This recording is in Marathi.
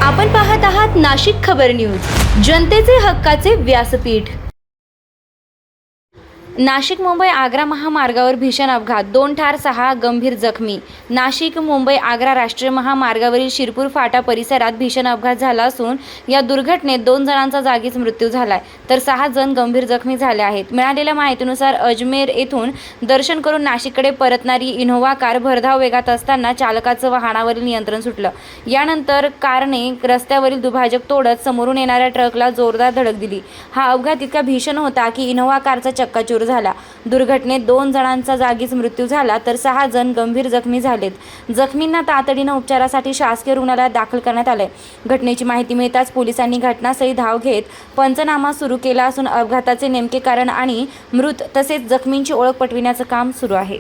आपण पाहत आहात नाशिक खबर न्यूज, जनतेचे हक्काचे व्यासपीठ। नाशिक मुंबई आग्रा महामार्गावर भीषण अपघात, 2 ठार 6 गंभीर जखमी। नाशिक मुंबई आग्रा राष्ट्रीय महामार्गावरील शिरपूर फाटा परिसरात भीषण अपघात झाला असून या दुर्घटनेत 2 जणांचा जागीच मृत्यू झालाय, तर 6 जण गंभीर जखमी झाले आहेत। मिळालेल्या माहितीनुसार अजमेर येथून दर्शन करून नाशिककडे परतणारी इनोव्हा कार भरधाव वेगात असताना चालकाचं वाहनावरील नियंत्रण सुटलं। यानंतर कारने रस्त्यावरील दुभाजक तोडत समोरून येणाऱ्या ट्रकला जोरदार धडक दिली। हा अपघात इतका भीषण होता की इनोव्हा कारचा चक्काचूर झाला। दुर्घटनेत 2 जणांचा जागीच मृत्यू झाला, तर 6 जण गंभीर जखमी झालेत। जखमींना तातडीने उपचारासाठी शासकीय रुग्णालयात दाखल करण्यात आले। घटनेची माहिती मिळताच पोलिसांनी घटनास्थळी धाव घेत पंचनामा सुरू केला असून अपघाताचे नेमके कारण आणि मृत तसेच जखमींची ओळख पटविण्याचं काम सुरू आहे।